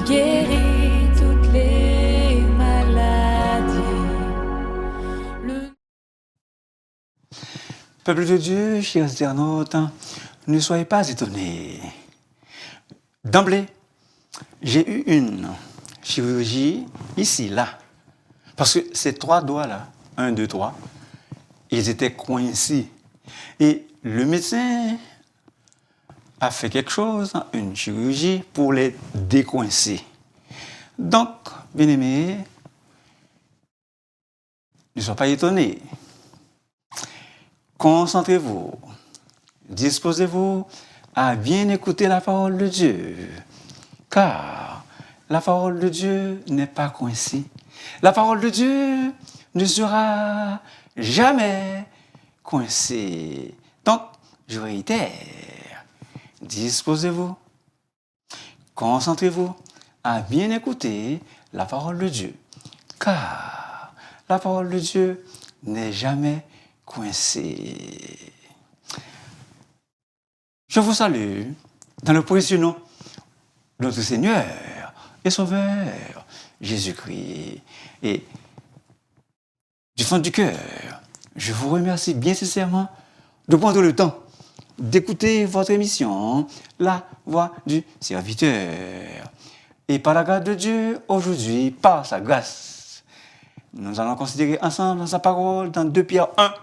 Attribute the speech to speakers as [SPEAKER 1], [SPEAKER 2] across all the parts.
[SPEAKER 1] Il guérit toutes les maladies.
[SPEAKER 2] Peuple de Dieu, chers internautes, ne soyez pas étonnés. D'emblée, j'ai eu une chirurgie ici, là. Parce que ces 3 doigts-là, 1, 2, 3, ils étaient coincés. Et le médecin a fait quelque chose, une chirurgie, pour les décoincer. Donc, bien-aimés, ne soyez pas étonnés. Concentrez-vous, disposez-vous à bien écouter la parole de Dieu, car la parole de Dieu n'est pas coincée. La parole de Dieu ne sera jamais coincée. Donc, je réitère, disposez-vous, concentrez-vous à bien écouter la parole de Dieu, car la parole de Dieu n'est jamais coincée. Je vous salue dans le précieux nom de notre Seigneur et Sauveur Jésus-Christ. Et du fond du cœur, je vous remercie bien sincèrement de prendre le temps d'écouter votre émission, La Voix du Serviteur. Et par la grâce de Dieu, aujourd'hui, par sa grâce, nous allons considérer ensemble sa parole dans 2 Pierre 1,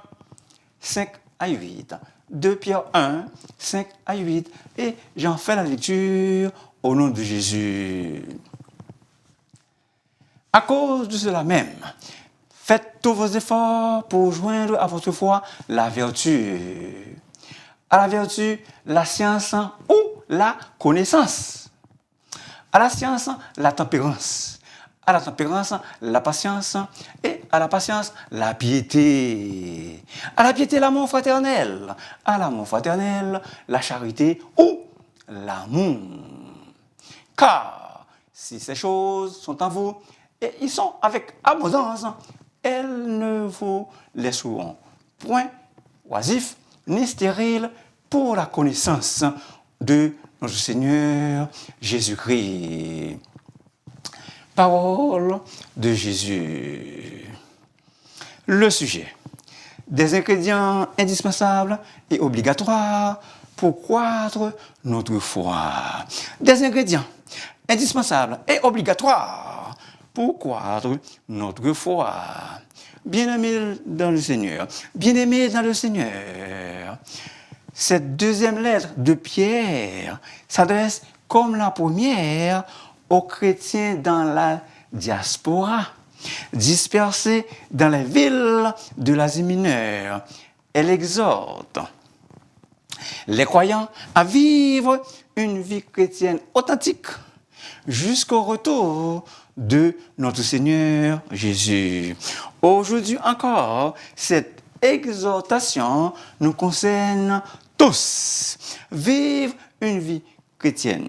[SPEAKER 2] 5 à 8. 2 Pierre 1, 5 à 8. Et j'en fais la lecture au nom de Jésus. À cause de cela même, faites tous vos efforts pour joindre à votre foi la vertu. À la vertu, la science ou la connaissance. À la science, la tempérance. À la tempérance, la patience. Et à la patience, la piété. À la piété, l'amour fraternel. À l'amour fraternel, la charité ou l'amour. Car si ces choses sont en vous, et ils sont avec abondance, elles ne vous laisseront point oisifs ni stériles pour la connaissance de notre Seigneur Jésus-Christ. Parole de Jésus. Le sujet. Des ingrédients indispensables et obligatoires pour croître notre foi. Des ingrédients indispensables et obligatoires pour croître notre foi. Bien-aimés dans le Seigneur, bien-aimés dans le Seigneur, cette deuxième lettre de Pierre s'adresse comme la première aux chrétiens dans la diaspora, dispersés dans les villes de l'Asie mineure. Elle exhorte les croyants à vivre une vie chrétienne authentique jusqu'au retour de notre Seigneur Jésus. Aujourd'hui encore, cette exhortation nous concerne tous. Vivre une vie chrétienne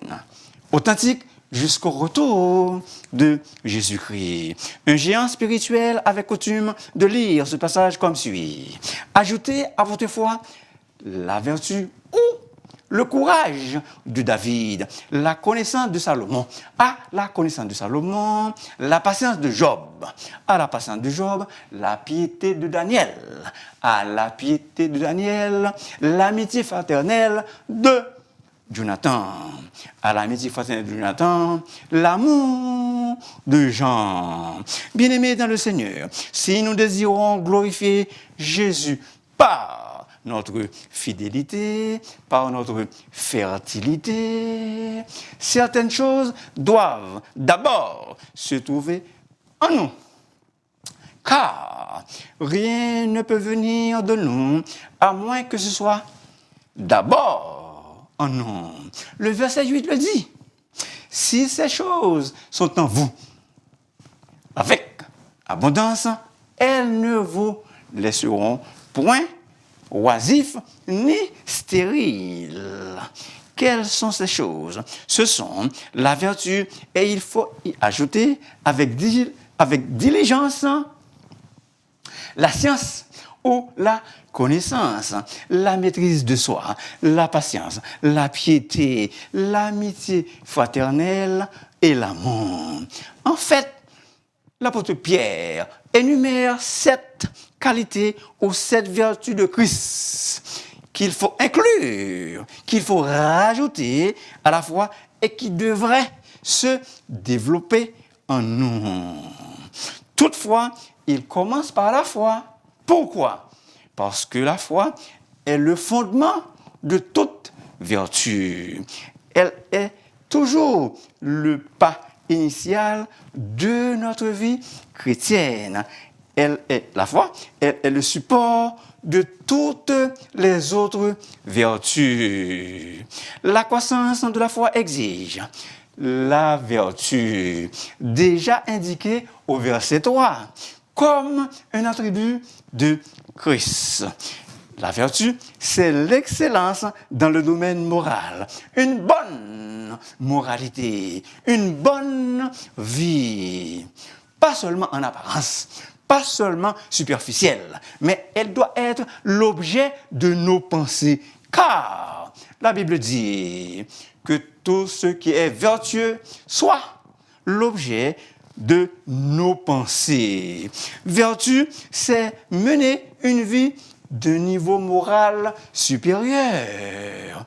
[SPEAKER 2] authentique jusqu'au retour de Jésus-Christ. Un géant spirituel avait coutume de lire ce passage comme suit. Ajoutez à votre foi la vertu ou le courage de David, la connaissance de Salomon, à la connaissance de Salomon, la patience de Job, à la patience de Job, la piété de Daniel, à la piété de Daniel, l'amitié fraternelle de Jonathan, à l'amitié fraternelle de Jonathan, l'amour de Jean. Bien-aimés dans le Seigneur, si nous désirons glorifier Jésus par notre fidélité, par notre fertilité, certaines choses doivent d'abord se trouver en nous. Car rien ne peut venir de nous à moins que ce soit d'abord en nous. Le verset 8 le dit. Si ces choses sont en vous, avec abondance, elles ne vous laisseront point oisifs ni stériles. Quelles sont ces choses? Ce sont la vertu, et il faut y ajouter avec diligence la science ou la connaissance, la maîtrise de soi, la patience, la piété, l'amitié fraternelle et l'amour. En fait, l'apôtre Pierre énumère 7 qualités ou 7 vertus de Christ qu'il faut inclure, qu'il faut rajouter à la foi et qui devraient se développer en nous. Toutefois, il commence par la foi. Pourquoi? Parce que la foi est le fondement de toute vertu. Elle est toujours le pas initial de notre vie chrétienne. La foi, elle est le support de toutes les autres vertus. La croissance de la foi exige la vertu, déjà indiquée au verset 3, comme un attribut de Christ. La vertu, c'est l'excellence dans le domaine moral, une bonne moralité, une bonne vie, pas seulement en apparence, pas seulement superficielle, mais elle doit être l'objet de nos pensées, car la Bible dit que tout ce qui est vertueux soit l'objet de nos pensées. Vertu, c'est mener une vie de niveau moral supérieur.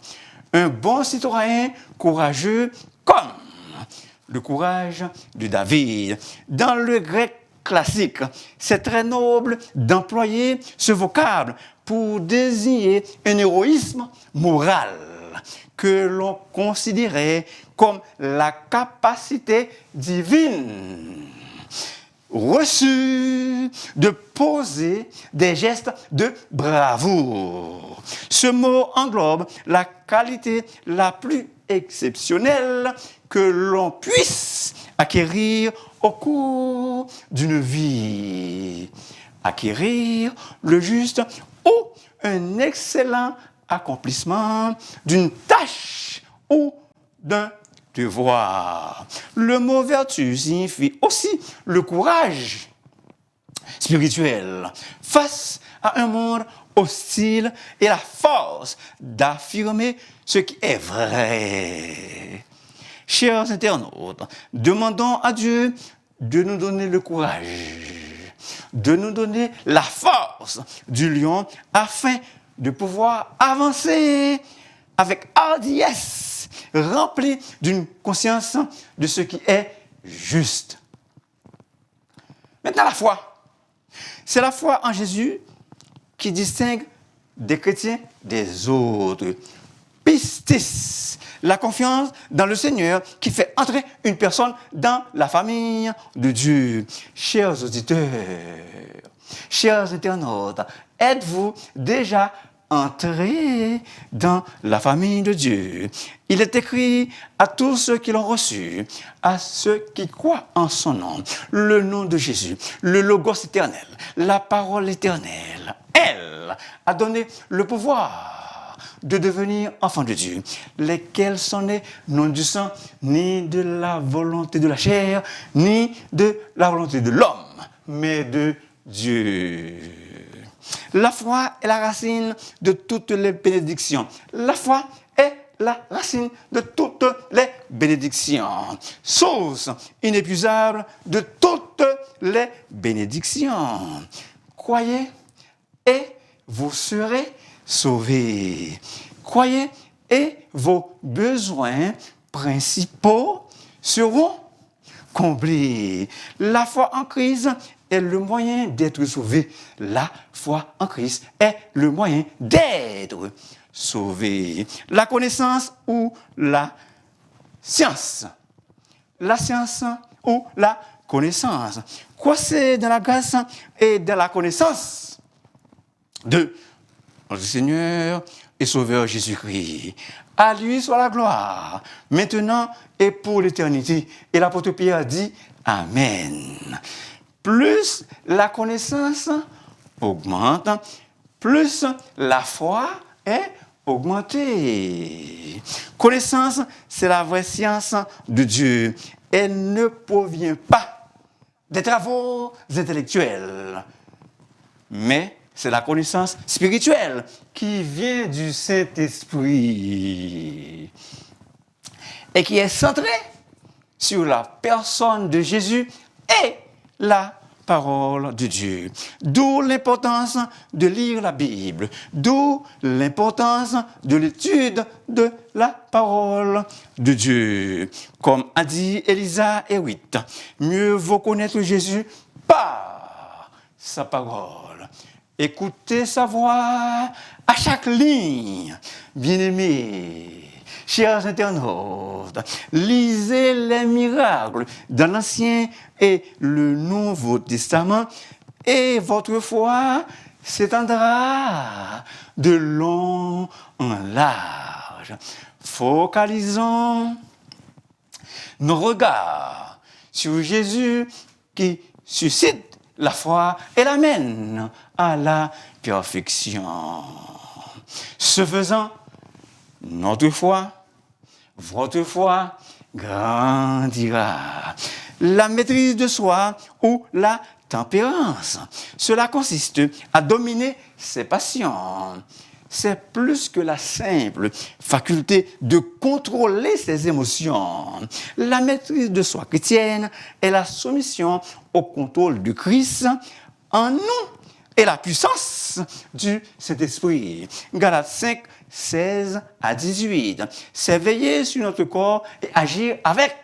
[SPEAKER 2] Un bon citoyen courageux comme le courage de David. Dans le grec classique, c'est très noble d'employer ce vocable pour désigner un héroïsme moral que l'on considérait comme la capacité divine reçue de poser des gestes de bravoure. Ce mot englobe la qualité la plus exceptionnelle que l'on puisse acquérir au cours d'une vie. Acquérir le juste ou un excellent accomplissement d'une tâche ou d'un devoir. Le mot vertu signifie aussi le courage spirituel face à un monde hostile et la force d'affirmer ce qui est vrai. Chers internautes, demandons à Dieu de nous donner le courage, de nous donner la force du lion afin de pouvoir avancer avec hardiesse, rempli d'une conscience de ce qui est juste. Maintenant, la foi. C'est la foi en Jésus qui distingue des chrétiens des autres. Pistis, la confiance dans le Seigneur qui fait entrer une personne dans la famille de Dieu. Chers auditeurs, chers internautes, êtes-vous déjà entrés dans la famille de Dieu? Il est écrit à tous ceux qui l'ont reçu, à ceux qui croient en son nom, le nom de Jésus, le Logos éternel, la parole éternelle. Elle a donné le pouvoir de devenir enfants de Dieu, lesquels sont nés non du sang, ni de la volonté de la chair, ni de la volonté de l'homme, mais de Dieu. La foi est la racine de toutes les bénédictions. La foi est la racine de toutes les bénédictions. Source inépuisable de toutes les bénédictions. Croyez et vous serez sauvés. Croyez et vos besoins principaux seront comblés. La foi en Christ est le moyen d'être sauvé. La foi en Christ est le moyen d'être sauvé. La connaissance ou la science. La science ou la connaissance. Quoi c'est dans la grâce et dans la connaissance de notre Seigneur et Sauveur Jésus-Christ. À lui soit la gloire, maintenant et pour l'éternité. Et l'apôtre Pierre dit Amen. Plus la connaissance augmente, plus la foi est augmentée. Connaissance, c'est la vraie science de Dieu. Elle ne provient pas des travaux intellectuels, mais c'est la connaissance spirituelle qui vient du Saint-Esprit et qui est centrée sur la personne de Jésus et la parole de Dieu. D'où l'importance de lire la Bible, d'où l'importance de l'étude de la parole de Dieu. Comme a dit Elisa Erwitt, mieux vaut connaître Jésus par sa parole. Écoutez sa voix à chaque ligne, bien-aimés. Chers internautes, lisez les miracles dans l'Ancien et le Nouveau Testament et votre foi s'étendra de long en large. Focalisons nos regards sur Jésus qui suscite la foi et l'amène à la perfection. Ce faisant, notre foi, votre foi grandira. La maîtrise de soi ou la tempérance, cela consiste à dominer ses passions. C'est plus que la simple faculté de contrôler ses émotions. La maîtrise de soi chrétienne est la soumission au contrôle du Christ en nous et la puissance du Saint-Esprit. Galates 5, 16 à 18. C'est veiller sur notre corps et agir avec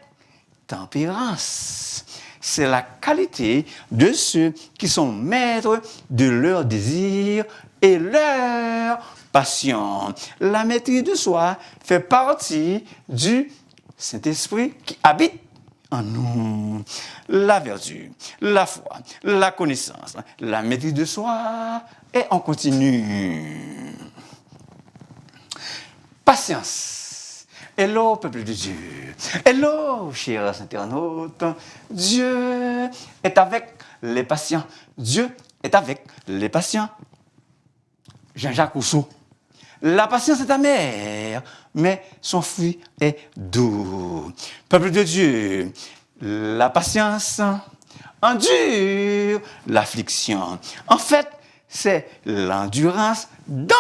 [SPEAKER 2] tempérance. C'est la qualité de ceux qui sont maîtres de leurs désirs et leurs passions. La maîtrise de soi fait partie du Saint-Esprit qui habite en nous. La vertu, la foi, la connaissance, la maîtrise de soi et on continue. Patience. Hello, peuple de Dieu. Hello, chers internautes. Dieu est avec les patients. Dieu est avec les patients. Jean-Jacques Rousseau. La patience est amère, mais son fruit est doux. Peuple de Dieu, la patience endure l'affliction. En fait, c'est l'endurance dans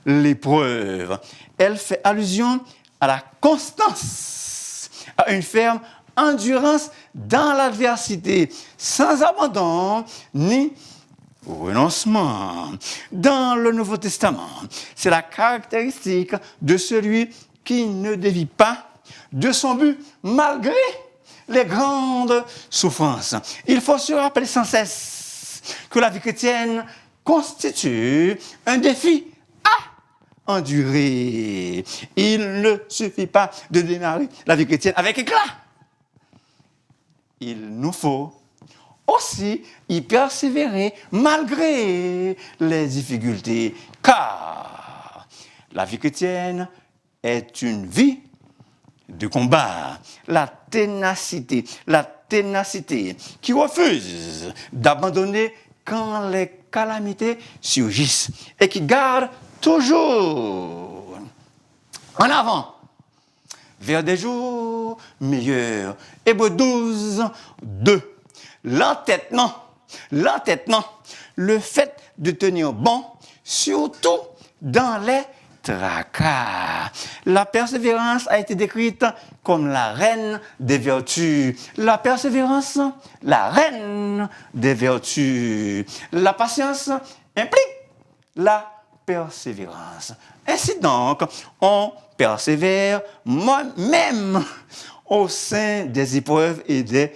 [SPEAKER 2] l'épreuve. Elle fait allusion à la constance, à une ferme endurance dans l'adversité, sans abandon ni renoncement. Dans le Nouveau Testament, c'est la caractéristique de celui qui ne dévie pas de son but malgré les grandes souffrances. Il faut se rappeler sans cesse que la vie chrétienne constitue un défi à endurer. Il ne suffit pas de démarrer la vie chrétienne avec éclat. Il nous faut aussi y persévérer malgré les difficultés, car la vie chrétienne est une vie de combat. La ténacité qui refuse d'abandonner quand les calamités surgissent et qui garde toujours en avant vers des jours meilleurs. Hébreux 12, 2. L'entêtement, le fait de tenir bon, surtout dans les tracas. La persévérance a été décrite comme la reine des vertus. La persévérance, la reine des vertus. La patience implique la persévérance. Ainsi donc, on persévère même au sein des épreuves et des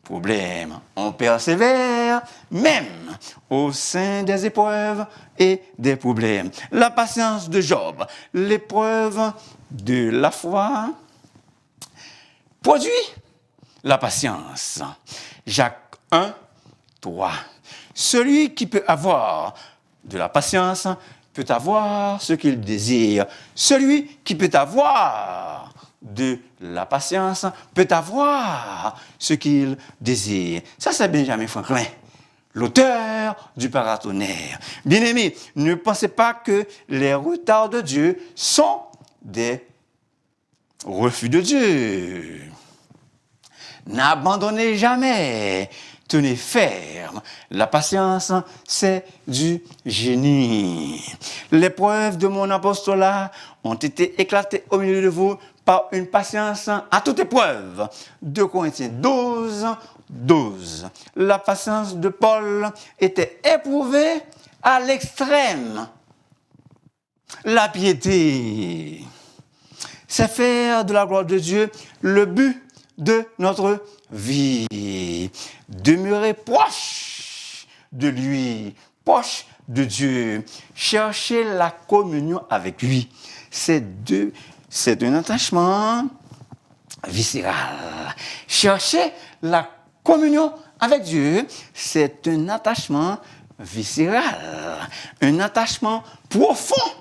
[SPEAKER 2] problèmes. On persévère même au sein des épreuves et des problèmes. La patience de Job, l'épreuve de la foi, produit la patience. Jacques 1, 3. Celui qui peut avoir de la patience peut avoir ce qu'il désire. Celui qui peut avoir de la patience peut avoir ce qu'il désire. Ça, c'est Benjamin Franklin, l'auteur du Paratonnerre. Bien-aimés, ne pensez pas que les retards de Dieu sont des refus de Dieu. N'abandonnez jamais tenez ferme. La patience, c'est du génie. Les preuves de mon apostolat ont été éclatées au milieu de vous par une patience à toute épreuve. 2 Corinthiens 12, 12. La patience de Paul était éprouvée à l'extrême. La piété, c'est faire de la gloire de Dieu le but de notre vie. Demeurer proche de lui, proche de Dieu. Chercher la communion avec lui. C'est un attachement viscéral. Chercher la communion avec Dieu, c'est un attachement viscéral. Un attachement profond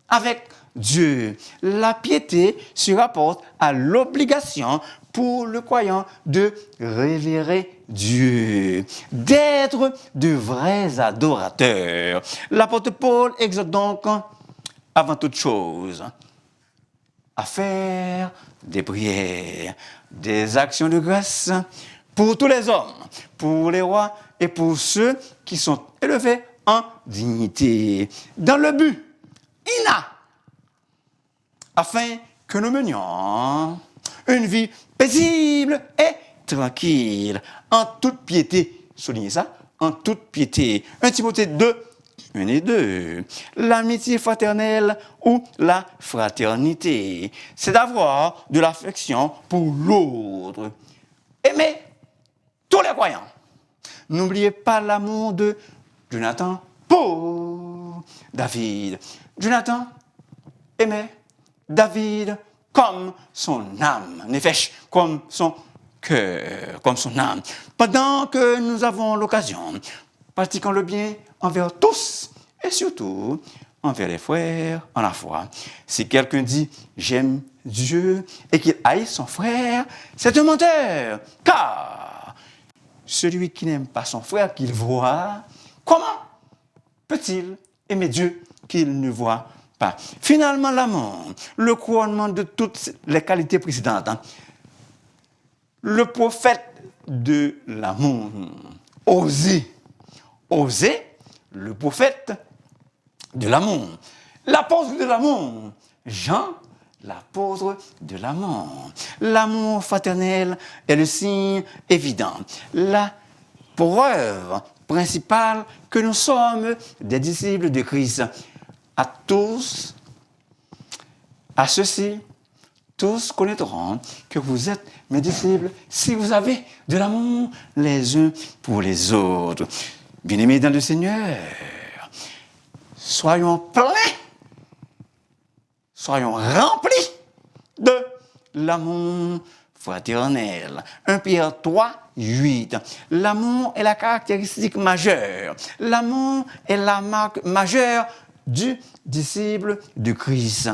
[SPEAKER 2] avec Dieu. La piété se rapporte à l'obligation pour le croyant de révérer Dieu, d'être de vrais adorateurs. L'apôtre Paul exhorte donc, avant toute chose, à faire des prières, des actions de grâce pour tous les hommes, pour les rois et pour ceux qui sont élevés en dignité, dans le but afin que nous menions une vie paisible et tranquille, en toute piété. Soulignez ça, en toute piété. 1 Timothée 2, 1 et 2. L'amitié fraternelle ou la fraternité, c'est d'avoir de l'affection pour l'autre. Aimez tous les croyants. N'oubliez pas l'amour de Jonathan pour David. Jonathan aimait David comme son âme, Néphesh comme son cœur, comme son âme. Pendant que nous avons l'occasion, pratiquons le bien envers tous et surtout envers les frères en la foi. Si quelqu'un dit « j'aime Dieu » et qu'il haït son frère, c'est un menteur, car celui qui n'aime pas son frère qu'il voit, comment peut-il aimer Dieu qu'il ne voit pas? Finalement, l'amour, le couronnement de toutes les qualités précédentes. Le prophète de l'amour, Osée, le prophète de l'amour. L'apôtre de l'amour, Jean, l'apôtre de l'amour. L'amour fraternel est le signe évident, la preuve principale que nous sommes des disciples de Christ. À tous, à ceux-ci, tous connaîtront que vous êtes mes disciples si vous avez de l'amour les uns pour les autres. Bien-aimés dans le Seigneur, soyons pleins, soyons remplis de l'amour fraternel. 1 Pierre 3, 8. L'amour est la caractéristique majeure. L'amour est la marque majeure du disciple de Christ.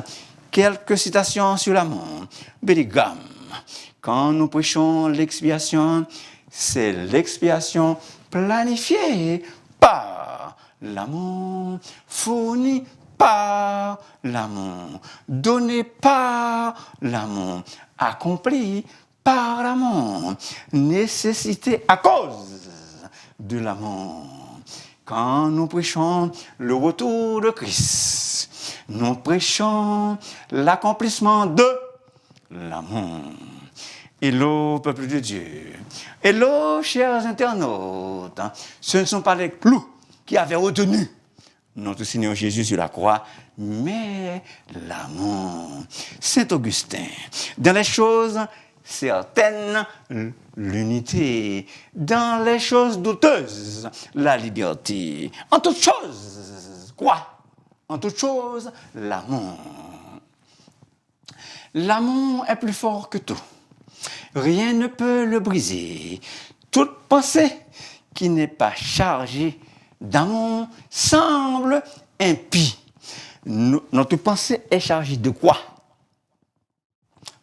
[SPEAKER 2] Quelques citations sur l'amour. Billy Graham. Quand nous prêchons l'expiation, c'est l'expiation planifiée par l'amour, fournie par l'amour, donnée par l'amour, accomplie par l'amour, nécessitée à cause de l'amour. Quand nous prêchons le retour de Christ, nous prêchons l'accomplissement de l'amour. Hello, peuple de Dieu. Hello, chers internautes. Ce ne sont pas les clous qui avaient retenu notre Seigneur Jésus sur la croix, mais l'amour. Saint Augustin, dans les choses certaines, l'unité. Dans les choses douteuses, la liberté. En toutes choses, quoi? En toutes choses, l'amour. L'amour est plus fort que tout. Rien ne peut le briser. Toute pensée qui n'est pas chargée d'amour semble impie. Notre pensée est chargée de quoi?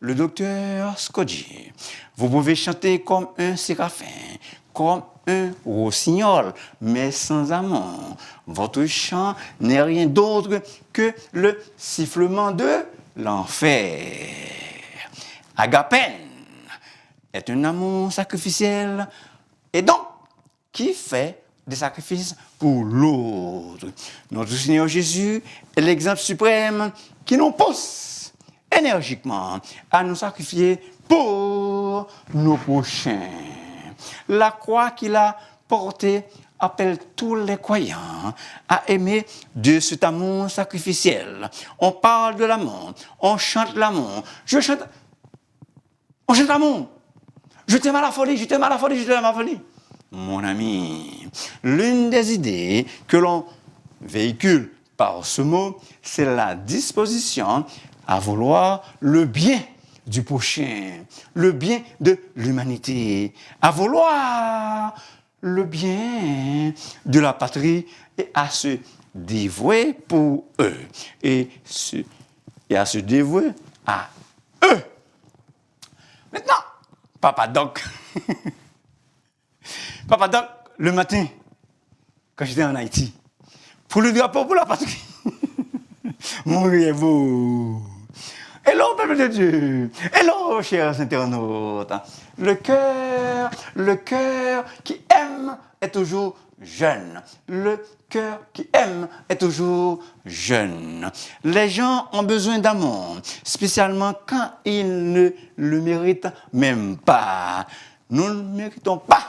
[SPEAKER 2] Le docteur Scoggi. Vous pouvez chanter comme un séraphin, comme un rossignol, mais sans amour. Votre chant n'est rien d'autre que le sifflement de l'enfer. Agapène est un amour sacrificiel et donc qui fait des sacrifices pour l'autre. Notre Seigneur Jésus est l'exemple suprême qui nous pousse énergiquement à nous sacrifier pour nos prochains. La croix qu'il a portée appelle tous les croyants à aimer de cet amour sacrificiel. On parle de l'amour, on chante l'amour. On chante l'amour. Je t'aime à la folie, je t'aime à la folie, je t'aime à la folie. Mon ami, l'une des idées que l'on véhicule par ce mot, c'est la disposition à vouloir le bien du prochain, le bien de l'humanité, à vouloir le bien de la patrie et à se dévouer pour eux et à se dévouer à eux. Maintenant, Papa Doc, le matin, quand j'étais en Haïti, pour le drapeau pour la patrie, mon rêve. Hello, peuple de Dieu. Hello, chers internautes. Le cœur qui aime est toujours jeune. Le cœur qui aime est toujours jeune. Les gens ont besoin d'amour, spécialement quand ils ne le méritent même pas. Nous ne méritons pas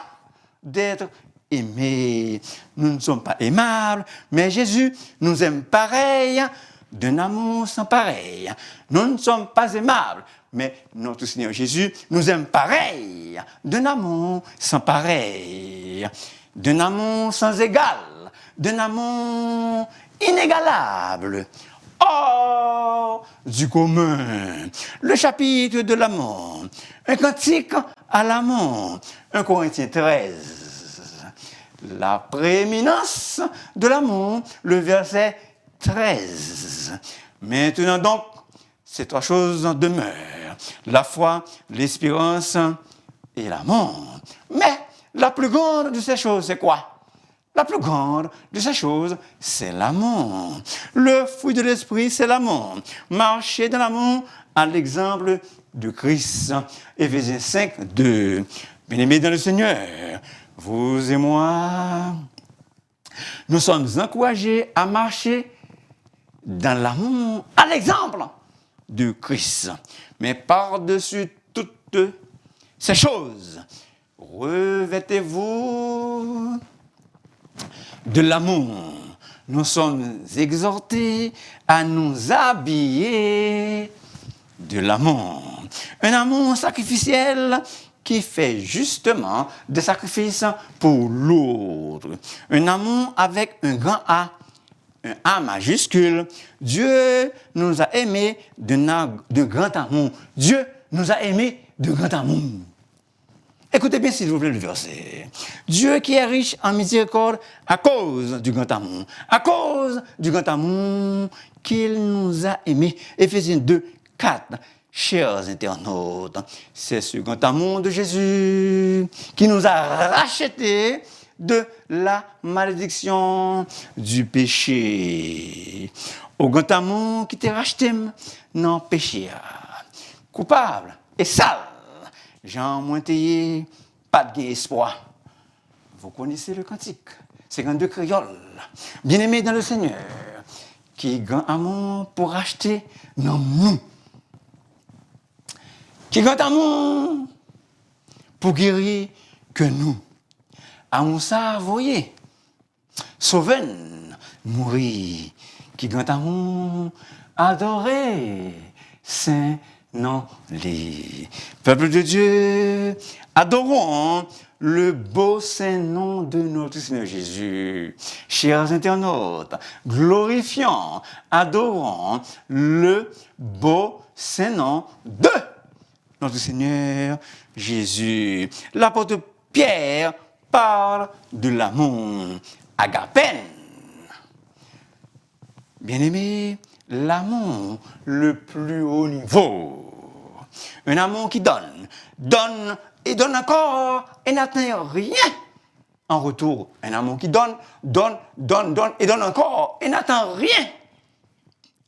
[SPEAKER 2] d'être aimés. Nous ne sommes pas aimables, mais Jésus nous aime pareil, d'un amour sans pareil. Nous ne sommes pas aimables, mais notre Seigneur Jésus nous aime pareil, d'un amour sans pareil, d'un amour sans égal, d'un amour inégalable. Hors du commun, le chapitre de l'amour, un cantique à l'amour, 1 Corinthiens 13. La prééminence de l'amour, le verset 13. Maintenant donc, ces trois choses demeurent, la foi, l'espérance et l'amour. Mais la plus grande de ces choses, c'est quoi? La plus grande de ces choses, c'est l'amour. Le fruit de l'esprit, c'est l'amour. Marcher dans l'amour à l'exemple de Christ. Éphésiens 5, 2. Bien-aimés dans le Seigneur, vous et moi, nous sommes encouragés à marcher dans l'amour à l'exemple de Christ. Mais par-dessus toutes ces choses, revêtez-vous de l'amour. Nous sommes exhortés à nous habiller de l'amour. Un amour sacrificiel qui fait justement des sacrifices pour l'autre. Un amour avec un grand A, un A majuscule. Dieu nous a aimés de grand amour. Dieu nous a aimés de grand amour. Écoutez bien s'il vous plaît le verset. Dieu qui est riche en miséricorde à cause du grand amour. À cause du grand amour qu'il nous a aimés. Éphésiens 2, 4. Chers internautes, c'est ce grand amour de Jésus qui nous a rachetés de la malédiction du péché. Au grand amour qui t'a racheté, non péché. Coupable et sale. Jean Mointeillé, pas de espoir. Vous connaissez le cantique, 52 créoles. Bien-aimés dans le Seigneur, qui est grand amour pour racheter non nous. Qui est grand amour pour guérir que nous. Amour ça, voyez, sauver, mourir. Qui est grand amour, adorer, saint. Non, les peuples de Dieu, adorons le beau saint nom de notre Seigneur Jésus. Chers internautes, glorifions, adorons le beau saint nom de notre Seigneur Jésus. L'apôtre Pierre parle de l'amour agapène. Bien-aimé, l'amour le plus haut niveau. Un amour qui donne et donne encore et n'atteint rien en retour. Un amour qui donne et donne encore et n'attend rien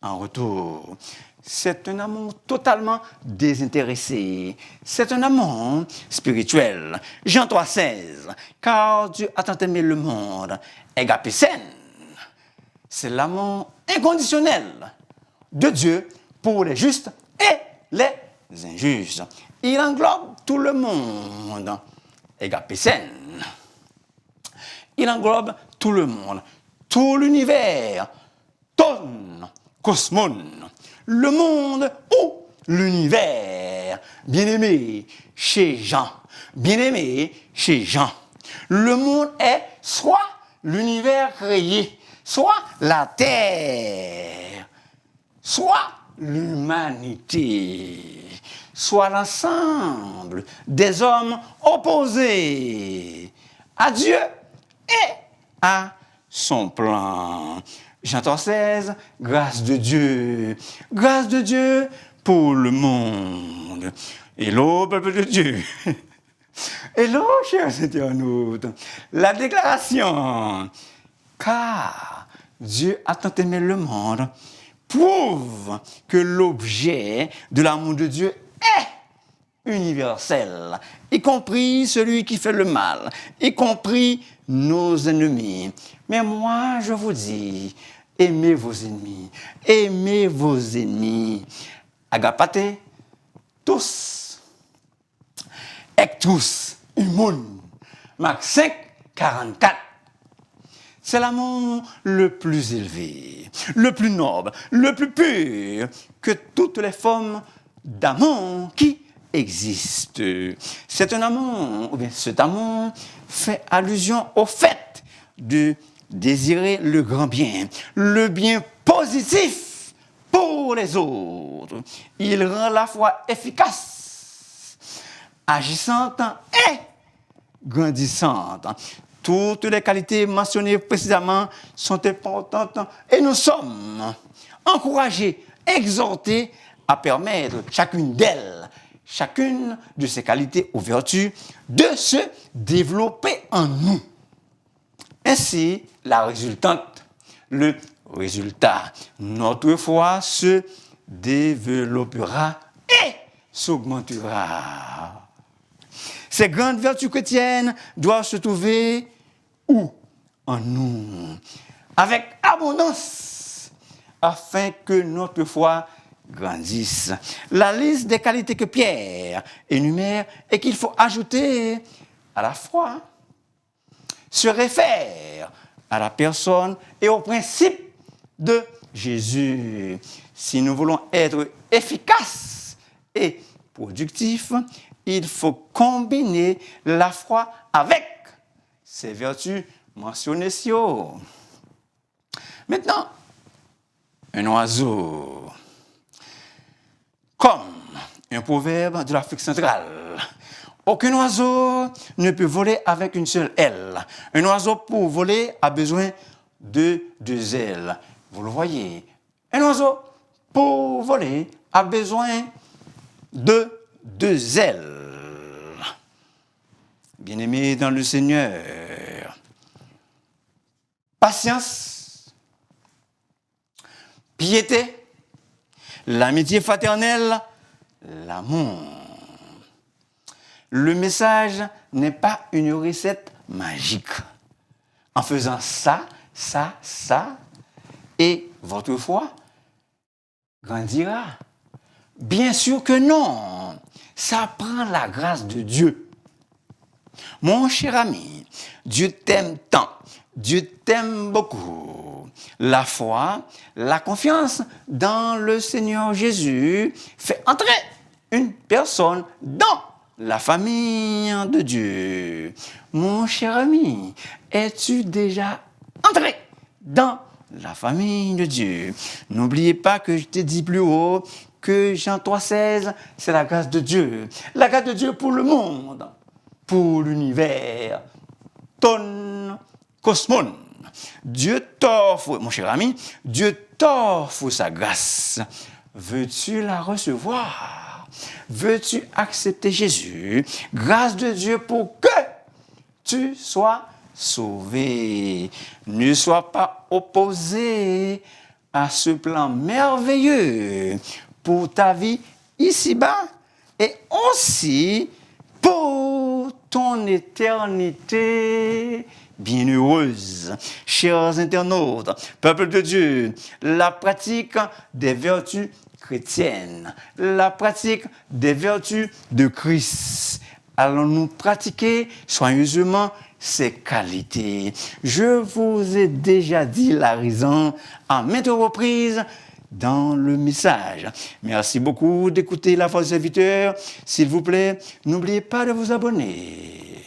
[SPEAKER 2] en retour. C'est un amour totalement désintéressé. C'est un amour spirituel. Jean 3,16. Car Dieu a tant aimé le monde. Agapésen. C'est l'amour inconditionnel de Dieu pour les justes et les injustes. Il englobe tout le monde. Agapésen. Il englobe tout le monde, tout l'univers. Ton, cosmon. Le monde ou l'univers. Bien-aimé chez Jean. Bien-aimé chez Jean. Le monde est soit l'univers créé, soit la terre, soit l'humanité, soit l'ensemble des hommes opposés à Dieu et à son plan. Jean 3,16, grâce de Dieu pour le monde. Hello, peuple de Dieu. Hello, chers internautes. La déclaration, car Dieu a tant aimé le monde, prouve que l'objet de l'amour de Dieu est universel, y compris celui qui fait le mal, y compris nos ennemis. Mais moi, je vous dis, aimez vos ennemis. Aimez vos ennemis. Agapate, tous. Ectus, humun. Marc 5, 44. C'est l'amour le plus élevé, le plus noble, le plus pur que toutes les formes d'amour qui existent. C'est un amour, ou bien cet amour fait allusion au fait de désirer le grand bien, le bien positif pour les autres. Il rend la foi efficace, agissante et grandissante. Toutes les qualités mentionnées précédemment sont importantes et nous sommes encouragés, exhortés à permettre chacune d'elles, chacune de ces qualités ou vertus de se développer en nous. Ainsi, la résultante, le résultat, notre foi se développera et s'augmentera. Ces grandes vertus chrétiennes doivent se trouver où? En nous, avec abondance, afin que notre foi grandisse. La liste des qualités que Pierre énumère et qu'il faut ajouter à la foi se réfère à la personne et au principe de Jésus. Si nous voulons être efficaces et productifs, il faut combiner la foi avec ces vertus mentionnées ci-haut. Maintenant, un oiseau, comme un proverbe de l'Afrique centrale. Aucun oiseau ne peut voler avec une seule aile. Un oiseau, pour voler, a besoin de 2 ailes. Vous le voyez. Un oiseau, pour voler, a besoin de 2 ailes. Bien-aimés dans le Seigneur, patience, piété, l'amitié fraternelle, l'amour. Le message n'est pas une recette magique. En faisant ça, et votre foi grandira. Bien sûr que non. Ça prend la grâce de Dieu. Mon cher ami, Dieu t'aime tant. Dieu t'aime beaucoup. La foi, la confiance dans le Seigneur Jésus fait entrer une personne dans la famille de Dieu. Mon cher ami, es-tu déjà entré dans la famille de Dieu? N'oubliez pas que je t'ai dit plus haut que Jean 3,16, c'est la grâce de Dieu. La grâce de Dieu pour le monde, pour l'univers. Ton cosmon. Dieu t'offre, mon cher ami, Dieu t'offre sa grâce. Veux-tu la recevoir? Veux-tu accepter Jésus? Grâce de Dieu pour que tu sois sauvé. Ne sois pas opposé à ce plan merveilleux pour ta vie ici-bas et aussi pour ton éternité bienheureuse. Chers internautes, peuple de Dieu, la pratique des vertus chrétiennes, la pratique des vertus de Christ. Allons-nous pratiquer soigneusement ces qualités? Je vous ai déjà dit la raison à maintes reprises dans le message. Merci beaucoup d'écouter La Voix du Serviteur. S'il vous plaît, n'oubliez pas de vous abonner,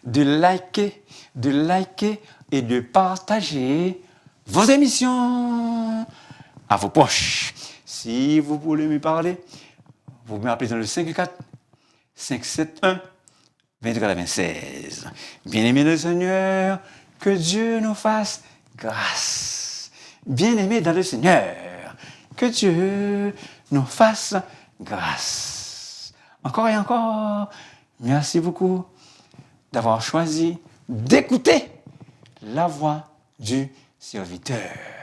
[SPEAKER 2] de liker et de partager vos émissions à vos proches. Si vous voulez me parler, vous m'appelez dans le 54 571 2396. Bien-aimés le Seigneur, que Dieu nous fasse grâce. Bien-aimés dans le Seigneur, que Dieu nous fasse grâce. Encore et encore, merci beaucoup d'avoir choisi d'écouter la voix du serviteur.